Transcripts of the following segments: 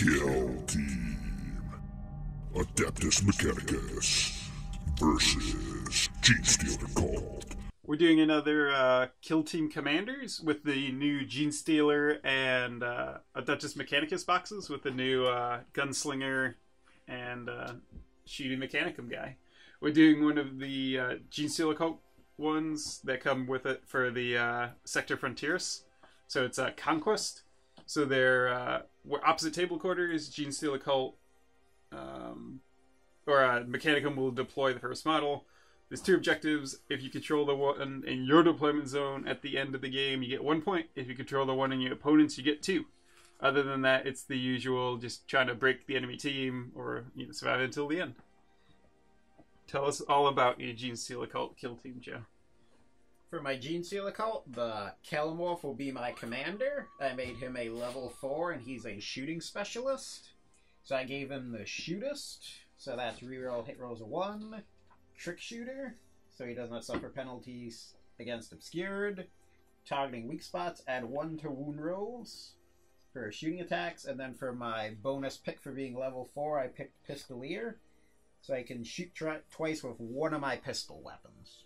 Kill Team. Adeptus Mechanicus versus Genestealer Cult. We're doing another Kill Team Commanders with the new Genestealer and Adeptus Mechanicus boxes with the new gunslinger and shooting mechanicum guy. We're doing one of the Genestealer Cult ones that come with it for the Sector Frontiers. So it's Conquest. So they're opposite table quarters. Genestealer Cult Mechanicum will deploy the first model. There's two objectives. If you control the one in your deployment zone at the end of the game, you get 1 point. If you control the one in your opponents, you get 2. Other than that, it's the usual, just trying to break the enemy team or survive until the end. Tell us all about your Genestealer Cult Kill Team, Joe. For my Genestealer Cult, the Calamorph will be my commander. I made him a level 4, and he's a shooting specialist. So I gave him the Shootist. So that's reroll hit rolls of 1. Trick Shooter, so he does not suffer penalties against Obscured. Targeting weak spots, add 1 to wound rolls for shooting attacks. And then for my bonus pick for being level 4, I picked Pistolier. So I can shoot twice with one of my pistol weapons.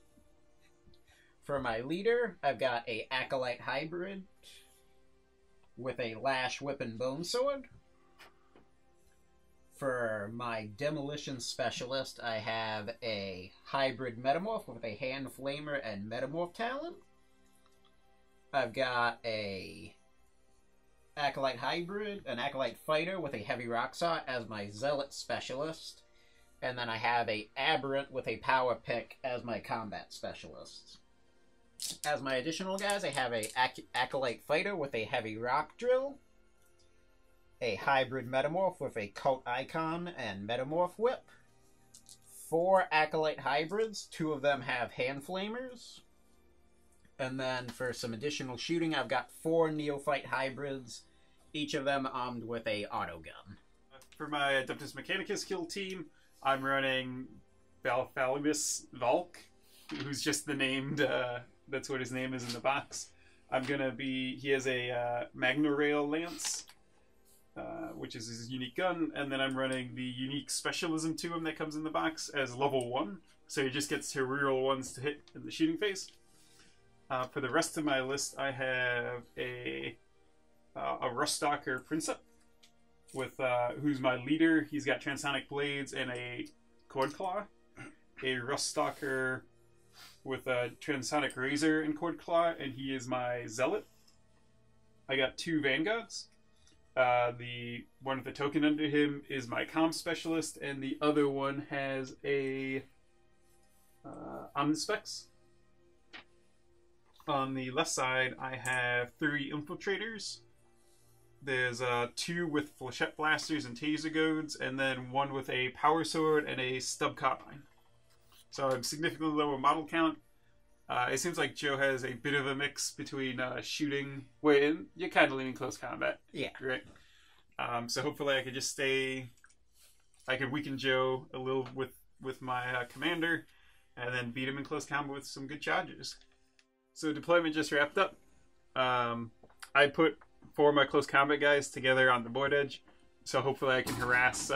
For my leader, I've got a Acolyte Hybrid with a Lash, Whip, and Bone Sword. For my Demolition Specialist, I have a Hybrid Metamorph with a Hand Flamer and Metamorph Talent. I've got a Acolyte Hybrid, an Acolyte Fighter with a Heavy Rock Saw as my Zealot Specialist. And then I have a Aberrant with a Power Pick as my Combat Specialist. As my additional guys, I have a Acolyte Fighter with a Heavy Rock Drill, a Hybrid Metamorph with a Cult Icon and Metamorph Whip, 4 Acolyte Hybrids, 2 of them have Hand Flamers, and then for some additional shooting, I've got 4 Neophyte Hybrids, each of them armed with a auto gun. For my Adeptus Mechanicus Kill Team, I'm running Balthalimus Valk, who's just the named, that's what his name is in the box. He has a Magna Rail Lance, which is his unique gun, and then I'm running the unique specialism to him that comes in the box as level 1, so he just gets to reroll 1s to hit in the shooting phase. For the rest of my list, I have a Ruststalker Princeps, with who's my leader. He's got Transonic Blades and a Cord Claw, a Ruststalker with a Transonic Razor and Cord Claw, and he is my Zealot. I got 2 Vanguards. The one with the token under him is my Comm Specialist, and the other one has a Omnispecs. On the left side, I have 3 Infiltrators. There's 2 with Flechette Blasters and Taser Goads, and then 1 with a Power Sword and a Stub Carbine. So I'm significantly lower model count. It seems like Joe has a bit of a mix between shooting. Wait, you're kind of leaning close combat. Yeah. Right? So hopefully I could just I could weaken Joe a little with my commander, and then beat him in close combat with some good charges. So deployment just wrapped up. I put 4 of my close combat guys together on the board edge, so hopefully I can harass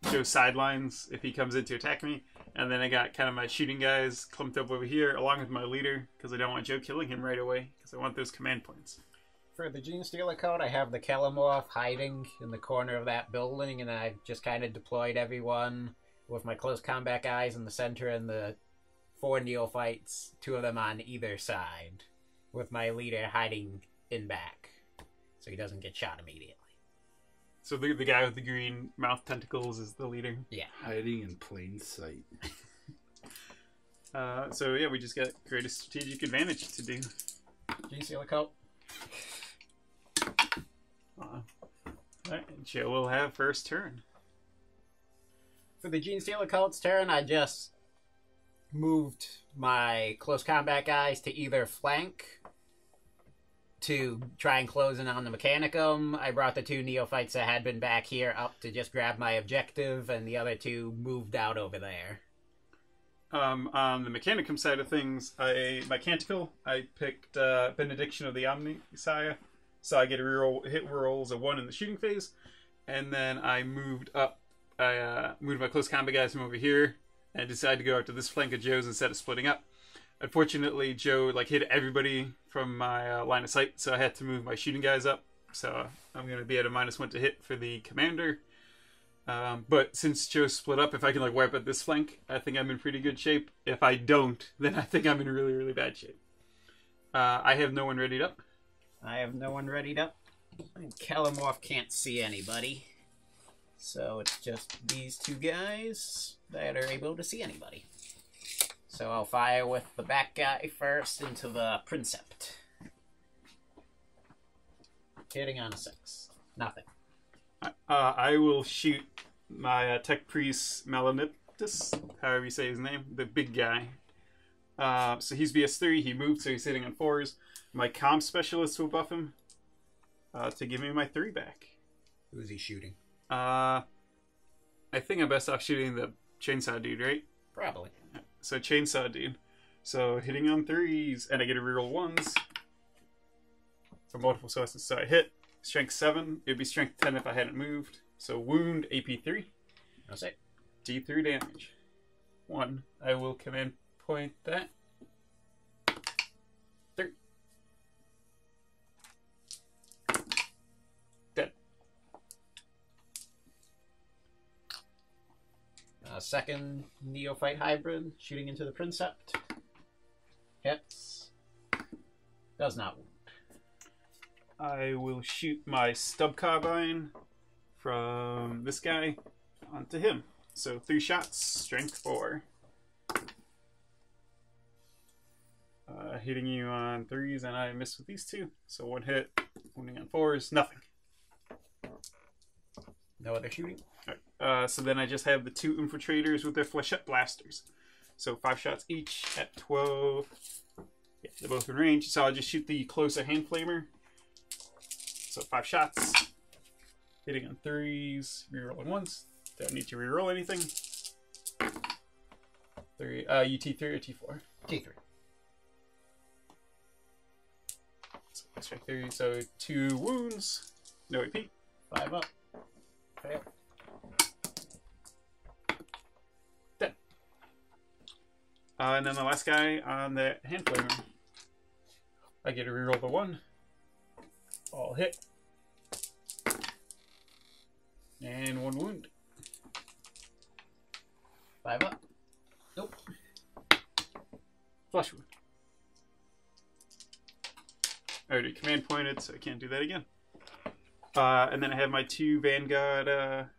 Joe's sidelines if he comes in to attack me. And then I got kind of my shooting guys clumped up over here, along with my leader, because I don't want Joe killing him right away, because I want those command points. For the Genestealer Cult, I have the Calamorph hiding in the corner of that building, and I've just kind of deployed everyone with my close combat guys in the center and the 4 Neophytes, 2 of them on either side, with my leader hiding in back, so he doesn't get shot immediately. So the guy with the green mouth tentacles is the leader? Yeah. Hiding in plain sight. So yeah, we just got great strategic advantage to do. Genestealer Cult. Alright, Joe will have first turn. For the Genestealer Cult's turn, I just moved my close combat guys to either flank to try and close in on the Mechanicum. I brought the 2 Neophytes that had been back here up to just grab my objective, and the other 2 moved out over there. On the Mechanicum side of things, my Canticle, I picked Benediction of the Omnisire, so I get a reroll hit rolls of 1 in the shooting phase, and then I moved up. I moved my close combat guys from over here, and decided to go out to this flank of Joe's instead of splitting up. Unfortunately, Joe hit everybody from my line of sight, so I had to move my shooting guys up. So I'm going to be at a -1 to hit for the commander. But since Joe split up, if I can wipe out this flank, I think I'm in pretty good shape. If I don't, then I think I'm in really, really bad shape. I have no one readied up. I have no one readied up. And Kellamorph can't see anybody. So it's just these two guys that are able to see anybody. So I'll fire with the back guy first into the Princept. Hitting on a 6. Nothing. I will shoot my tech priest Melaniptus, however you say his name, the big guy. So he's BS3, he moved, so he's hitting on 4s. My comm specialist will buff him to give me my 3 back. Who's he shooting? I think I'm best off shooting the chainsaw dude, right? Probably. So chainsaw dude. So hitting on 3s, and I get to reroll 1s for multiple sources. So I hit strength 7. It'd be strength 10 if I hadn't moved. So wound AP3. That's it. D3 damage. 1. I will command point that. 3. Dead. Second Neophyte Hybrid, shooting into the Princept. Hits. Does not wound. I will shoot my stub carbine from this guy onto him. So 3 shots, strength 4. Hitting you on 3s, and I miss with these 2. So 1 hit, wounding on 4s, nothing. No other shooting? Alright, so then I just have the 2 infiltrators with their flechette blasters. So 5 shots each at 12. Yeah, they're both in range. So I'll just shoot the closer hand flamer. So 5 shots. Hitting on 3s, rerolling 1s. Don't need to reroll anything. 3, UT3 or T4? T3. So strike 3, so 2 wounds. No AP. 5 up. Fail. Dead. And then the last guy on the hand flamer. I get to reroll the 1. All hit. And 1 wound. 5 up. Nope. Flush wound. I already command pointed, so I can't do that again. And then I have my 2 Vanguard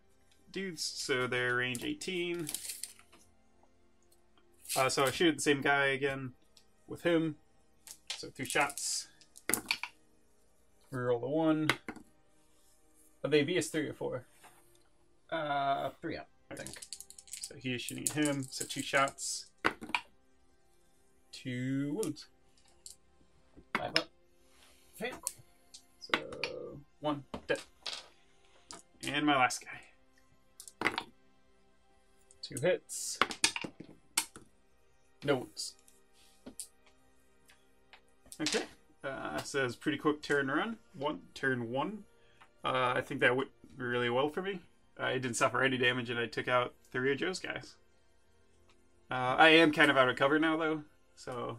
dudes, so they're range 18. So I shoot at the same guy again with him. So 3 shots. Reroll the 1. Are they BS3 or 4? 3 up, I think. So he is shooting at him. So 2 shots. 2 wounds. 5 up. Fail. So 1 dead. And my last guy. 2 hits. No wounds. Okay. Says pretty quick turn run. Turn 1. I think that went really well for me. I didn't suffer any damage, and I took out 3 of Joe's guys. I am kind of out of cover now, though, so...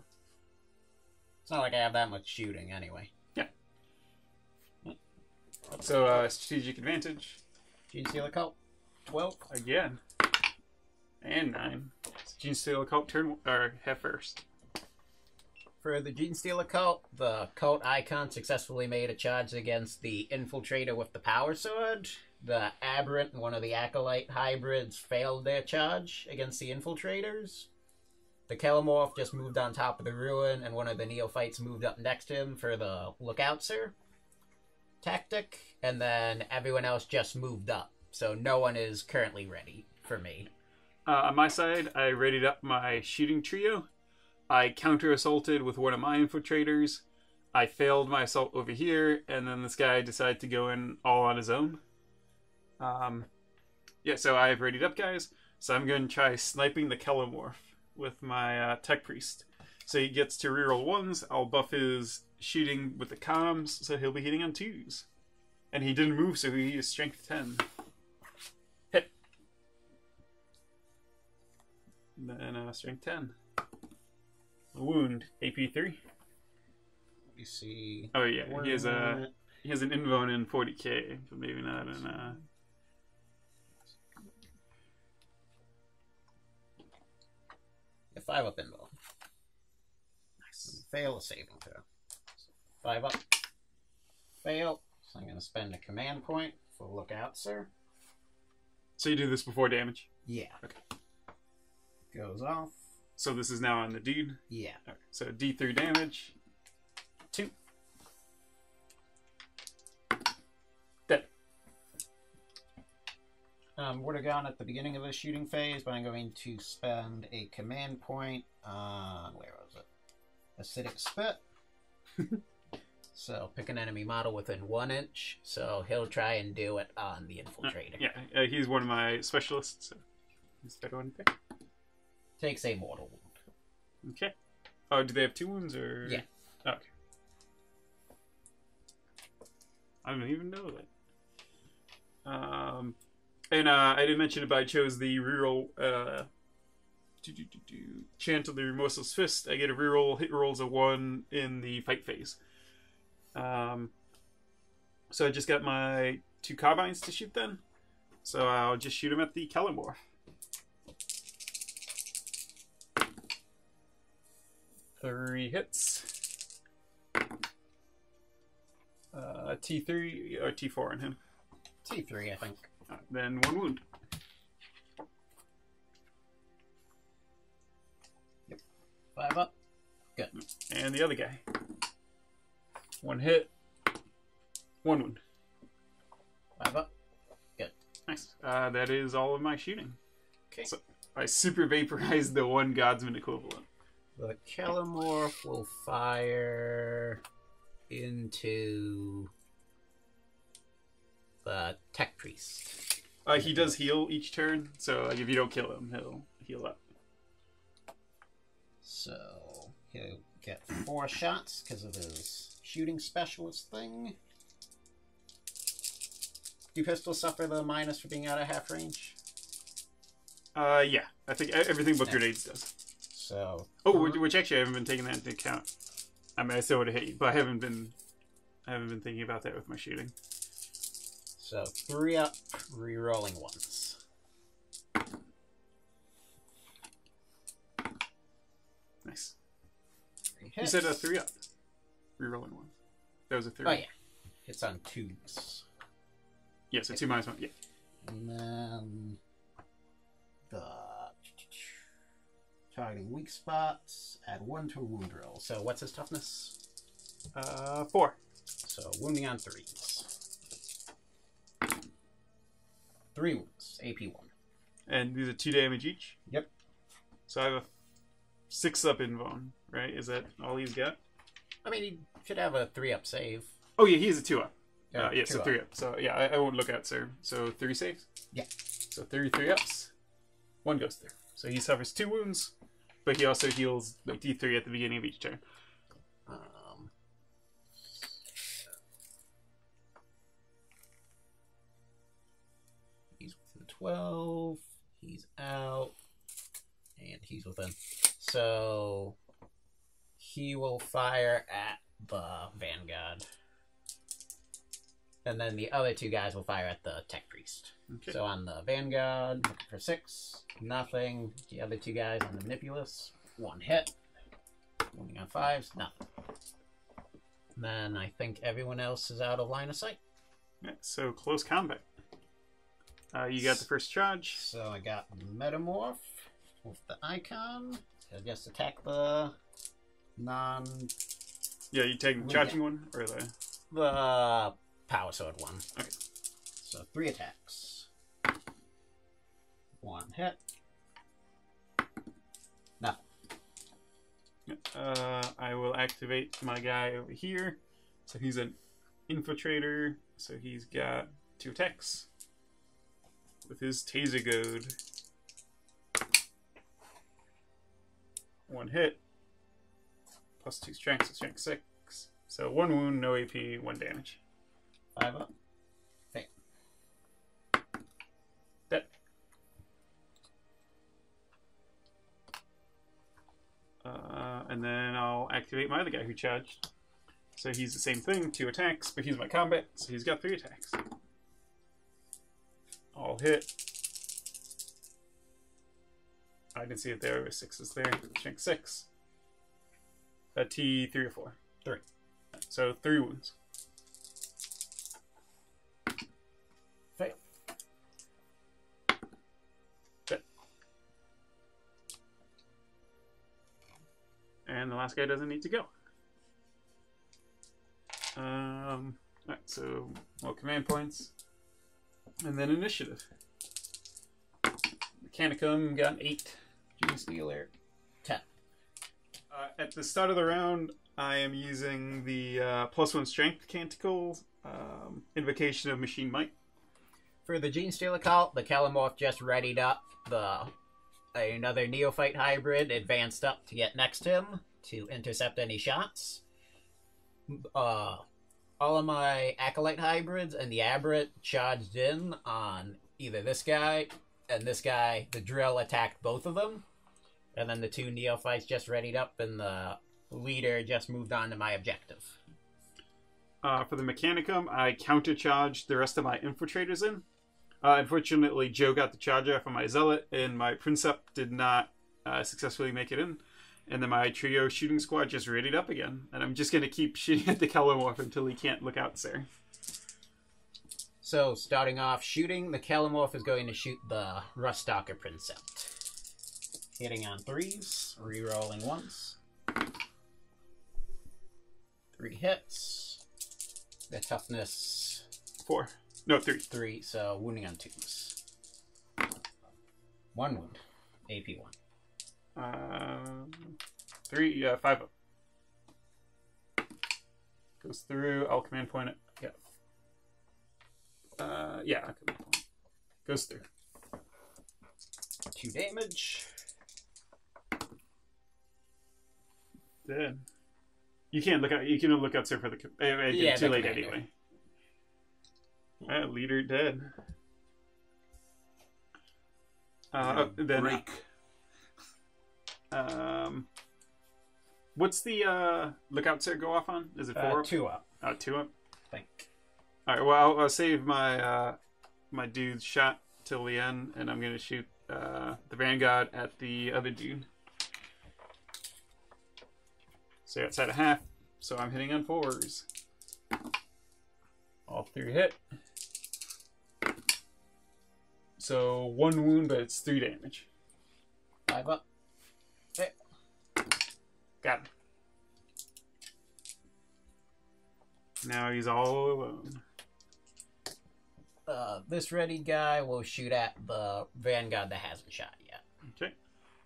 It's not like I have that much shooting, anyway. Yeah. So, strategic advantage. Genestealer Cult. 12. Again. And 9. Genestealer Cult turn, or head first. For the Genestealer Cult, the cult icon successfully made a charge against the Infiltrator with the Power Sword. The Aberrant and one of the Acolyte hybrids failed their charge against the Infiltrators. The Kellamorph just moved on top of the ruin, and one of the Neophytes moved up next to him for the Lookoutser tactic, and then everyone else just moved up. So no one is currently ready for me. On my side, I readied up my shooting trio. I counter-assaulted with one of my infiltrators. I failed my assault over here, and then this guy decided to go in all on his own. Yeah, so I've readied up, guys. So I'm going to try sniping the Kellamorph with my Tech Priest. So he gets to reroll 1s. I'll buff his shooting with the comms, so he'll be hitting on 2s. And he didn't move, so he is strength 10. Hit. And then strength 10. A wound. AP 3. Let me see. Oh yeah, he has an invuln in 40k, but maybe not in Yeah, 5 up invuln. Nice. Fail a saving throw. 5 up. Fail. So I'm going to spend a command point for lookout, sir. So you do this before damage? Yeah. Okay. Goes off. So this is now on the dude? Yeah. Okay. So D3 damage. 2. Dead. Would have gone at the beginning of the shooting phase, but I'm going to spend a command point on, where was it? Acidic Spit. So pick an enemy model within 1 inch, so he'll try and do it on the infiltrator. Yeah, he's one of my specialists, so he's the better one to pick. Takes a mortal wound. Okay. Oh, do they have 2 wounds, or...? Yeah. Okay. I don't even know that. And I didn't mention it, but I chose the reroll Chant of the Remorseless Fist. I get a reroll. Hit rolls a 1 in the fight phase. So I just got my 2 carbines to shoot then. So I'll just shoot him at the Kellamore. Three hits. T3 or T4 on him. T3, I think. Then 1 wound. Yep. 5 up. Good. And the other guy. 1 hit. 1 wound. 5 up. Good. Nice. That is all of my shooting. Okay. So I super vaporized the 1 Godsman equivalent. The Kellamorph will fire into the Tech Priest. He does heal each turn, so like, if you don't kill him, he'll heal up. So he'll get 4 shots because of his shooting specialist thing. Do pistols suffer the minus for being out of half range? Yeah. I think everything but grenades does. So. Oh, which actually I haven't been taking that into account. I mean, I still would have hit you, but I haven't been thinking about that with my shooting. So 3 up, re-rolling once. Nice. You said 3 up. Re-rolling one. That was a 3. Oh yeah, it's on 2s. Yeah, so 2 minus 1. Yeah. And then the targeting weak spots. Add 1 to a wound roll. So what's his toughness? 4. So wounding on 3s. 3 wounds. AP 1. And these are 2 damage each? Yep. So I have a 6 up invuln, right? Is that all he's got? I mean, he should have a 3 up save. Oh yeah, he has a 2 up. Yeah, so 2 3 up. So yeah, I won't look at sir. So 3 saves? Yeah. So 3 ups. 1 goes through. So he suffers 2 wounds, but he also heals like D3 at the beginning of each turn. He's within 12. He's out. And he's within. So he will fire at the Vanguard. And then the other 2 guys will fire at the Tech Priest. Okay. So on the Vanguard, looking for 6. Nothing. The other 2 guys on the Manipulus. 1 hit. Wounding on 5s. Nothing. Then I think everyone else is out of line of sight. Yeah, so close combat. You got the first charge. So I got Metamorph with the icon. He'll just attack the non... Yeah, you take the charging one or the Power Sword one. Okay. So 3 attacks. 1 hit. Nothing. I will activate my guy over here. So he's an infiltrator. So he's got 2 attacks with his Taser Goad. 1 hit. +2 strength, so strength 6. So 1 wound, no AP, 1 damage. 5 up. I'll activate my other guy who charged. So he's the same thing, 2 attacks, but he's my combat, so he's got 3 attacks. All hit. I didn't see it there, with 6s there. Check 6. A T, 3 or 4? 3. So 3 wounds. Fail. Hit. And the last guy doesn't need to go. Alright, so more command points. And then initiative. Mechanicum got an 8. Genestealer 10. At the start of the round, I am using the +1 strength canticle, Invocation of Machine Might. For the Genestealer cult, the Calamorph just readied up. Another Neophyte hybrid advanced up to get next to him to intercept any shots. All of my Acolyte hybrids and the Aberrant charged in on either this guy and this guy. The drill attacked both of them. And then the 2 Neophytes just readied up, and the leader just moved on to my objective. For the Mechanicum, I countercharged the rest of my Infiltrators in. Unfortunately, Joe got the charge off of my Zealot, and my Princeps did not successfully make it in. And then my trio shooting squad just readied up again. And I'm just going to keep shooting at the Calamorph until he can't look out, sir. So, starting off shooting, the Calamorph is going to shoot the Ruststalker Princeps. Hitting on 3s, re-rolling once. 3 hits. The toughness 4. No, 3. 3, so wounding on 2s. 1 wound. AP 1. 3, 5 up. Goes through. I'll command point it. Yeah. Yeah, I'll command point. Goes through. 2 damage. Dead. You can't look out. You can look out, sir, for the. Yeah, too late anyway. Leader dead. Then break. What's the lookout, sir, go off on? Is it 4 up? 2 up. 2 up. I think. All right. Well, I'll save my my dude's shot till the end, and I'm gonna shoot the Vanguard at the other dude. So outside of half, so I'm hitting on 4s. All 3 hit. So 1 wound, but it's 3 damage. 5 up. Okay. Got him. Now he's all alone. This ready guy will shoot at the Vanguard that hasn't shot yet. Okay.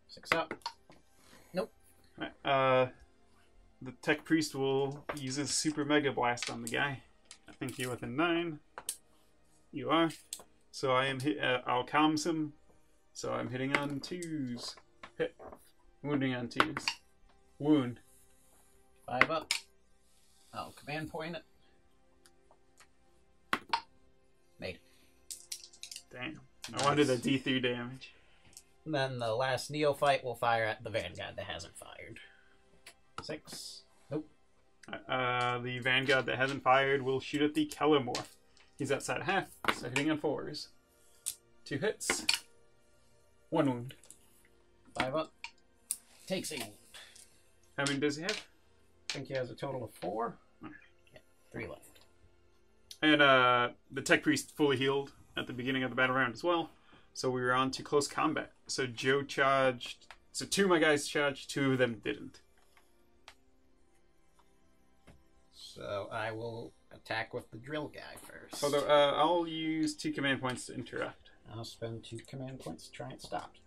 6 up. Nope. Alright, the Tech Priest will use his Super Mega Blast on the guy. I think you're within 9. You are. So I am I'll calms him. So I'm hitting on 2s. Hit. Wounding on 2s. Wound. 5 up. I'll command point it. Made it. Damn. Nice. I wanted a D3 damage. And then the last Neophyte will fire at the Vanguard that hasn't fired. 6. Nope. The Vanguard that hasn't fired will shoot at the Calamorph. He's outside half, so hitting on 4s. 2 hits. 1 wound. 5 up. Takes a wound. How many does he have? I think he has a total of 4. Yeah, 3 left. And the Tech Priest fully healed at the beginning of the battle round as well. So we were on to close combat. So Joe charged. So 2 of my guys charged, 2 of them didn't. So I will attack with the drill guy first. Although I'll use 2 command points to interrupt. I'll spend 2 command points to try and stop it.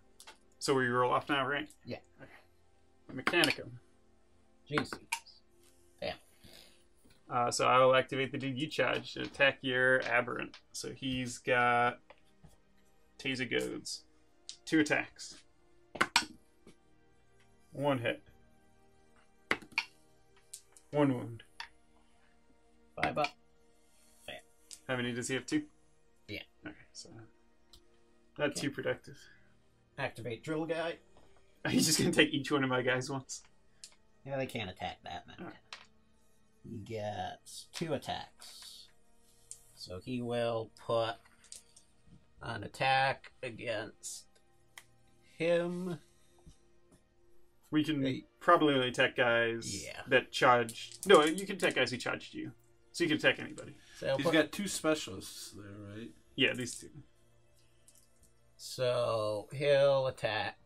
So we roll off now, right? Yeah. Okay. Mechanicum. Jesus. Damn. So I will activate the dude you charged and attack your Aberrant. So he's got Taser Goads. 2 attacks. 1 hit. 1 wound. 5 up. How many does he have? 2? Yeah. Okay, so not too productive. Activate drill guy. He's just gonna take each one of my guys once. Yeah, they can't attack that many. Alright. He gets 2 attacks. So he will put an attack against him. We can Hey. probably only attack guys that charge. No, you can attack guys who charged you. So you can attack anybody. So he'll He's put- got 2 specialists there, right? Yeah, these two. So he'll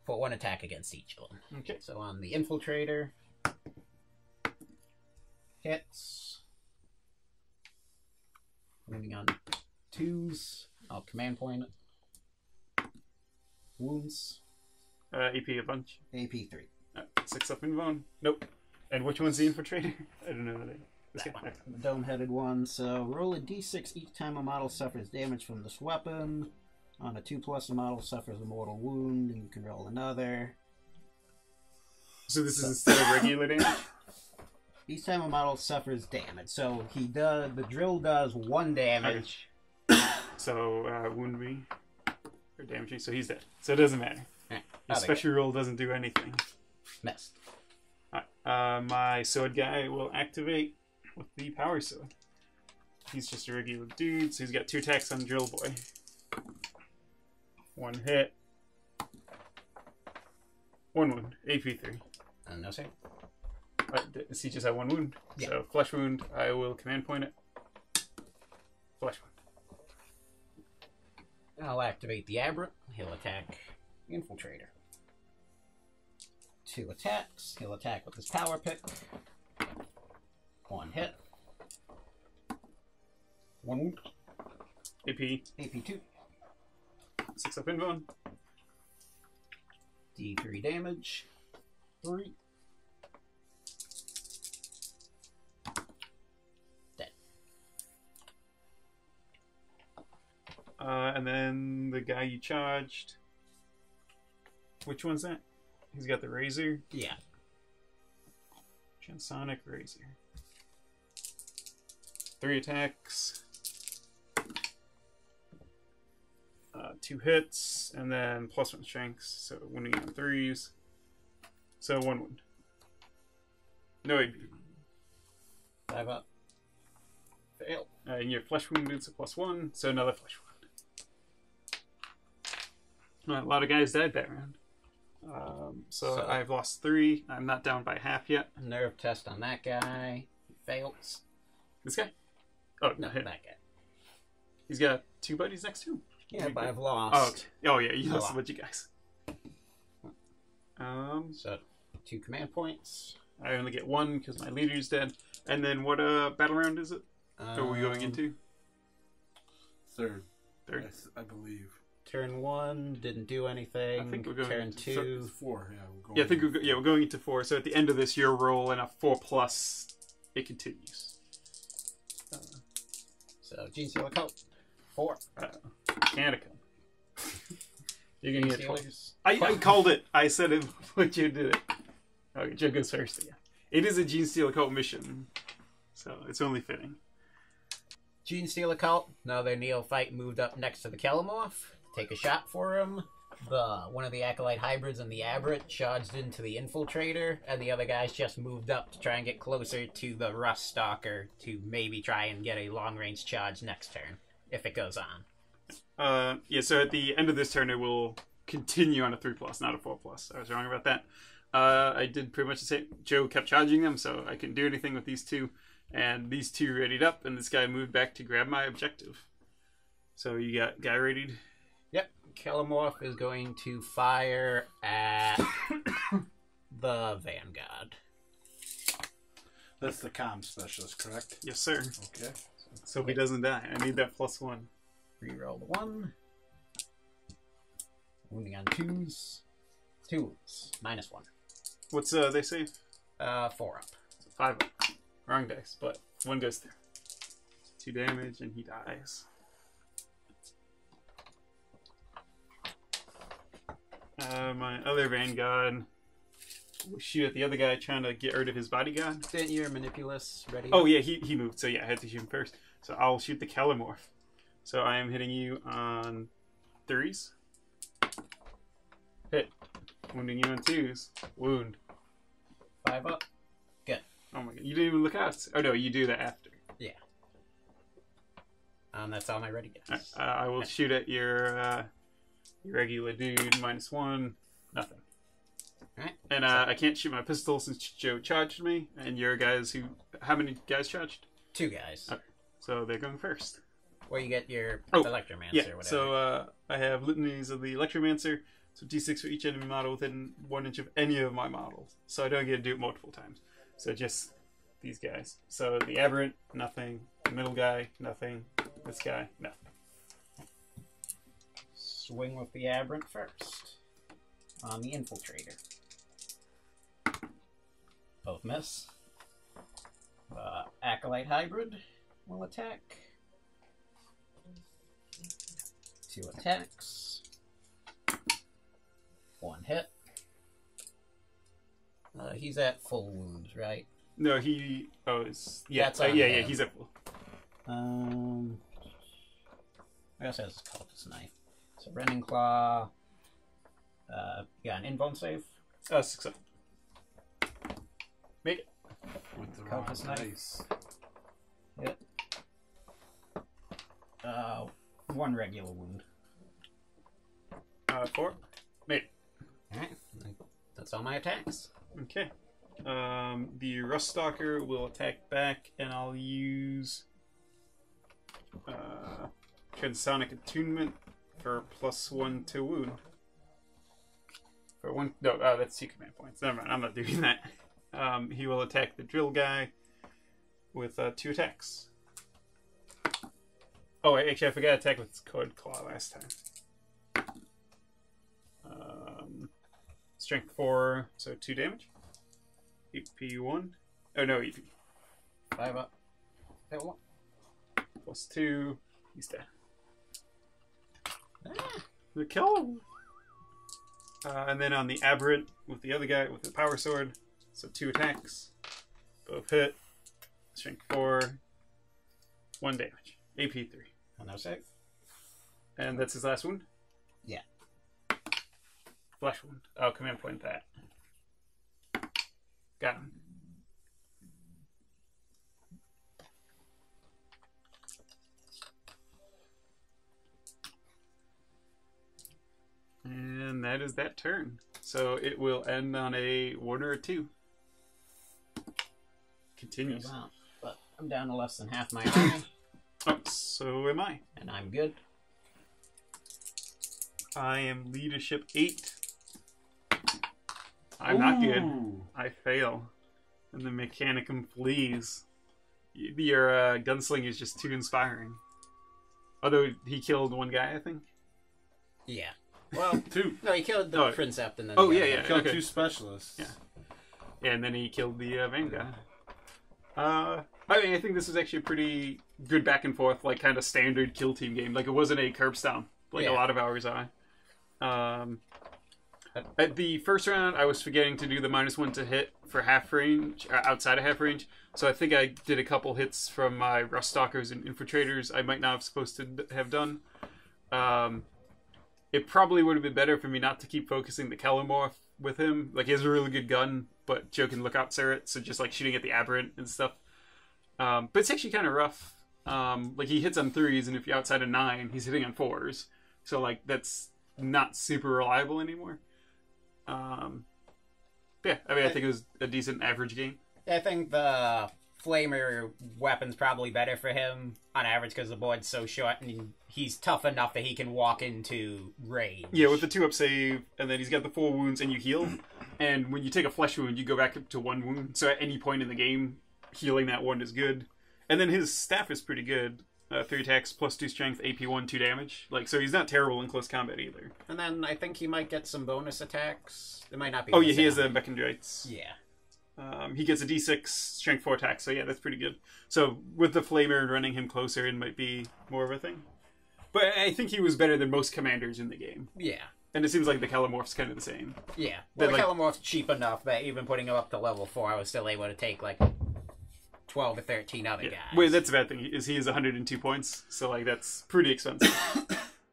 put 1 attack against each of them. Okay. So on the infiltrator, hits. Moving on 2s, I'll command point it. Wounds, AP a bunch. AP 3. 6 up in bone. Nope. And which one's the infiltrator? I don't know. This That guy. one. The dome-headed one. So roll a d6 each time a model suffers damage from this weapon. On a 2+, the model suffers a mortal wound, and you can roll another. So this is instead of regular damage? Each time a model suffers damage. So the drill does 1 damage. So, wound me. Or damage me. So he's dead. So it doesn't matter. Alright, His special roll doesn't do anything. missed. Alright. My sword guy will activate with the power sword. He's just a regular dude, so he's got 2 attacks on Drill Boy. 1 hit. 1 wound. AP3. No save. Does he just have 1 wound? Yeah. So, flesh wound, I will command point it. Flesh wound. I'll activate the aberrant. He'll attack infiltrator. 2 attacks. He'll attack with his power pick. 1 hit. 1 wound. AP. AP 2. 6 up in bone. D3 damage. 3. Dead. And then the guy you charged. Which one's that? He's got the razor. Yeah. Transonic razor. 3 attacks. 2 hits, and then +1 strengths, so wounding on 3s. So 1 wound. No AP. 5 up. Fail. And your flesh wound is a +1, so another flesh wound. A lot of guys died that round. So I've lost 3. I'm not down by half yet. Nerve test on that guy. He fails. This guy? Oh, No, no, hit. that guy. He's got 2 buddies next to him. Yeah, but I've Oh, lost. okay. Oh yeah, you A lost lot. a bunch of guys. So 2 command points. I only get 1 because my leader's dead. And then what battle round is it? Are we going into? Third. Third? I believe. Turn 1 didn't do anything. I think we're going Turn into 2. 4, yeah. We're going Yeah, I think we're going into 4. So at the end of this, your roll and a 4+, it continues. So Genestealer cult. 4. Mechanicus. You're gonna get 12. Genestealers. I called it. I said it before Joe did it. Okay, Joe goes first again. It is a Genestealer cult mission, so it's only fitting. Genestealer cult. Another neophyte moved up next to the Kelimorph. Take a shot for him. One of the Acolyte hybrids and the Aberrant charged into the Infiltrator, and the other guys just moved up to try and get closer to the Rust Stalker to maybe try and get a long-range charge next turn, if it goes on. Yeah, so at the end of this turn, it will continue on a 3+, not a 4+. I was wrong about that. I did pretty much the same. Joe kept charging them, so I couldn't do anything with these 2. And these 2 readied up, and this guy moved back to grab my objective. So you got guy readied. Yep. Kelimorph is going to fire at the Vanguard. That's the comm specialist, correct? Yes, sir. Okay. So he doesn't die. I need that +1. Reroll the 1. Wounding on 2s. 2 wounds. -1. What's they say? 4 up. So 5 up. Wrong dice, but 1 goes through. 2 damage, and he dies. My other Vanguard will shoot at the other guy trying to get rid of his bodyguard. Didn't your Manipulus ready? Oh yeah, he moved, so yeah, I had to shoot him first. So I'll shoot the Kelimorph. So I am hitting you on 3s. Hit. Wounding you on 2s. Wound. 5 up. Oh my god, you didn't even look out. Oh no, you do that after. Yeah. That's all my ready guys. I will shoot at your regular dude, -1, nothing. Alright. And I can't shoot my pistol since Joe charged me, and your guys how many guys charged? 2 guys. Okay. So they're going first. Or you get your Electromancer Yeah, or whatever. so I have litanies of the Electromancer, so D6 for each enemy model within 1 inch of any of my models. So I don't get to do it multiple times. So just these guys. So the Aberrant, nothing. The middle guy, nothing. This guy, nothing. Swing with the Aberrant first. On the Infiltrator. Both miss. Acolyte Hybrid will attack. 2 attacks. 1 hit. He's at full wounds, right? No, he... Oh, it's... Yeah, That's on yeah, him. he's at full. I also has his cultist knife. So Rending Claw. Yeah, an invuln save. Success. Make it. With the wrong Cultist knife. dice. Hit. 1 regular wound. 4. Made it. Alright, that's all my attacks. Okay. The Ruststalker will attack back, and I'll use Transonic Attunement for +1 to wound. For 1... No, that's 2 command points. Never mind, I'm not doing that. He will attack the drill guy with 2 attacks. Oh, actually, I forgot to attack with Code Claw last time. Strength 4, so 2 damage. EP 1. Oh, no, EP. 5 up. Hit 1. +2. He's dead. Ah. The kill. And then on the Aberrant with the other guy with the Power Sword. So 2 attacks. Both hit. Strength 4. 1 damage. AP 3. No save. And that's his last wound? Yeah. Flesh wound. Oh, command point that. Got him. And that is that turn. So it will end on a 1 or a 2. Continues. Wow. But I'm down to less than half my army, Oh, so am I. and I'm good. I am leadership 8. I'm not good. Ooh. I fail. And the Mechanicum flees. Your gunslinger is just too inspiring. Although he killed 1 guy, I think. Yeah. Well, 2. No, he killed the Oh. Princept and then. Oh, the yeah, other yeah. guy. Killed okay. 2 specialists. Yeah. And then he killed the Vanguard. I mean, I think this was actually a pretty good back and forth, like kind of standard kill team game. Like it wasn't a curb stomp, like Yeah. a lot of ours are. At the first round, I was forgetting to do the -1 to hit for half range, outside of half range. So I think I did a couple hits from my Ruststalkers and Infiltrators I might not have supposed to have done. It probably would have been better for me not to keep focusing the Kellamorph with him. Like, he has a really good gun, but Joe can look out it, so just, like, shooting at the Aberrant and stuff. But it's actually kind of rough. Like, he hits on 3s, and if you're outside of 9, he's hitting on 4s. So, like, that's not super reliable anymore. Yeah, I mean, I think it was a decent average game. I think the Flamer weapon's probably better for him on average because the board's so short and he's tough enough that he can walk into range. Yeah, with the 2-up save, and then he's got the 4 wounds, and you heal. And when you take a flesh wound, you go back up to 1 wound. So at any point in the game, healing that 1 is good. And then his staff is pretty good. 3 attacks, +2 strength, AP1, 2 damage. Like, so he's not terrible in close combat either. And then I think he might get some bonus attacks. It might not be. Oh yeah, he has the Mechanites. Yeah. He gets a D6, strength 4 attack, so yeah, that's pretty good. So with the Flamer and running him closer, it might be more of a thing. But I think he was better than most commanders in the game. Yeah. And it seems like the Kellamorph's kind of the same. Yeah. Well, But, the like- Kellamorph's cheap enough that even putting him up to level 4, I was still able to take like 12 or 13 other Yeah. guys. Wait, that's a bad thing. He has 102 points, so like that's pretty expensive.